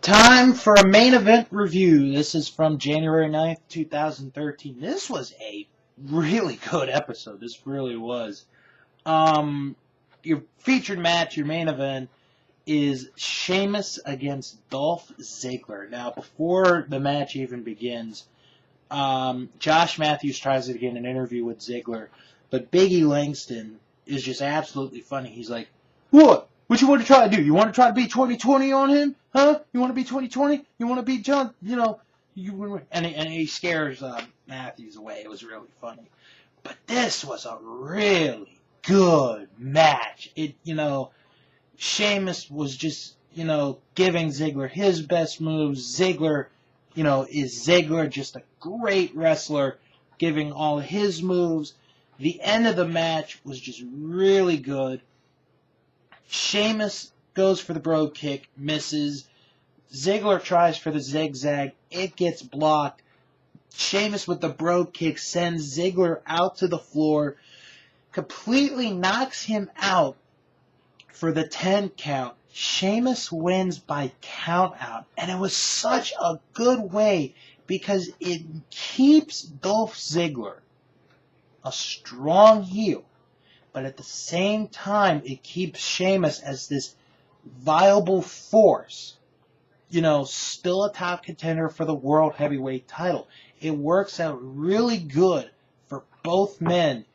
Time for a main event review. This is from January 9th, 2013. This was a really good episode. This really was. Your featured match, your main event, is Sheamus against Dolph Ziggler. Now, before the match even begins, Josh Matthews tries to get an interview with Ziggler, but Biggie Langston is just absolutely funny. He's like, "What? What you want to try to do? You want to try to be 2020 on him? Huh? You want to be 2020? You want to be John? And he scares Matthews away. It was really funny. But this was a really good match. Sheamus was just, giving Ziggler his best moves. Ziggler, is Ziggler, just a great wrestler, giving all his moves. The end of the match was just really good. Sheamus goes for the brogue kick, misses. Ziggler tries for the zigzag. It gets blocked. Sheamus with the brogue kick sends Ziggler out to the floor, completely knocks him out for the 10 count. Sheamus wins by count out. And it was such a good way because it keeps Dolph Ziggler a strong heel. But at the same time, it keeps Sheamus as this viable force, still a top contender for the World Heavyweight title. It works out really good for both men,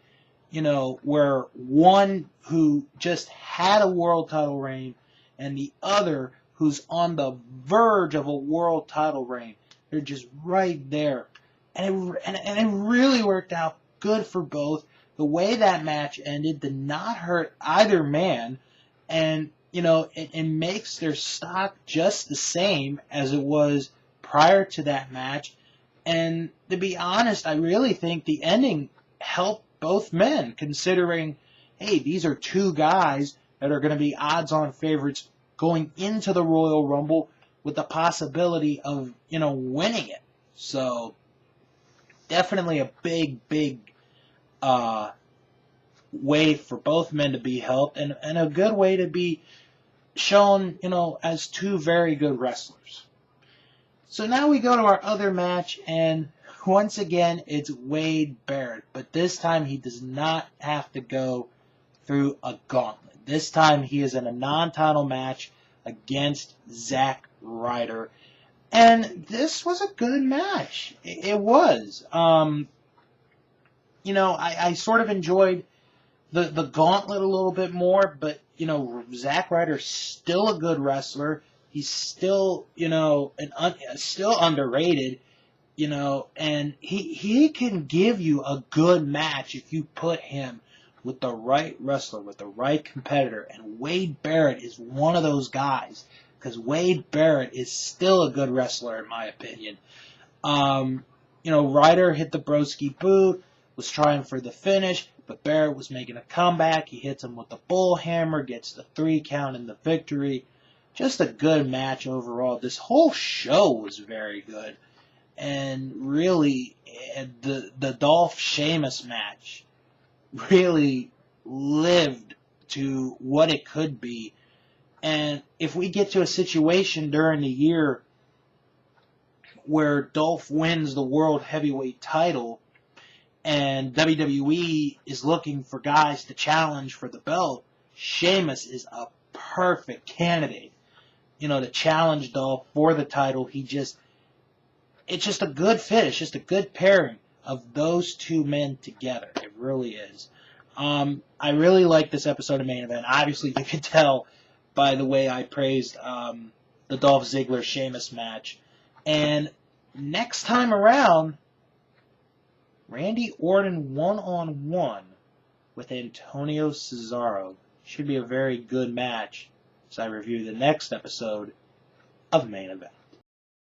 where one who just had a world title reign and the other who's on the verge of a world title reign. They're just right there. And it really worked out good for both. The way that match ended did not hurt either man, and, it makes their stock just the same as it was prior to that match. And to be honest, I really think the ending helped both men, considering, hey, these are two guys that are going to be odds-on favorites going into the Royal Rumble with the possibility of, winning it. So, definitely a big way for both men to be helped, and a good way to be shown, as two very good wrestlers. So now we go to our other match, and once again, it's Wade Barrett, but this time he does not have to go through a gauntlet. This time he is in a non-title match against Zack Ryder, and this was a good match. It was. I sort of enjoyed the gauntlet a little bit more, but, Zack Ryder's still a good wrestler. He's still, still underrated, and he can give you a good match if you put him with the right wrestler, with the right competitor, and Wade Barrett is one of those guys, because Wade Barrett is still a good wrestler, in my opinion. Ryder hit the broski boot, was trying for the finish, but Barrett was making a comeback. He hits him with the bull hammer, gets the 3 count in the victory. Just a good match overall. This whole show was very good. And really, the Dolph Sheamus match really lived to what it could be. And if we get to a situation during the year where Dolph wins the World Heavyweight title, and WWE is looking for guys to challenge for the belt, Sheamus is a perfect candidate, to challenge Dolph for the title. It's just a good fit. It's just a good pairing of those two men together. It really is. I really like this episode of Main Event. Obviously, you can tell by the way I praised the Dolph Ziggler-Sheamus match. And next time around, Randy Orton one-on-one with Antonio Cesaro. Should be a very good match as I review the next episode of Main Event.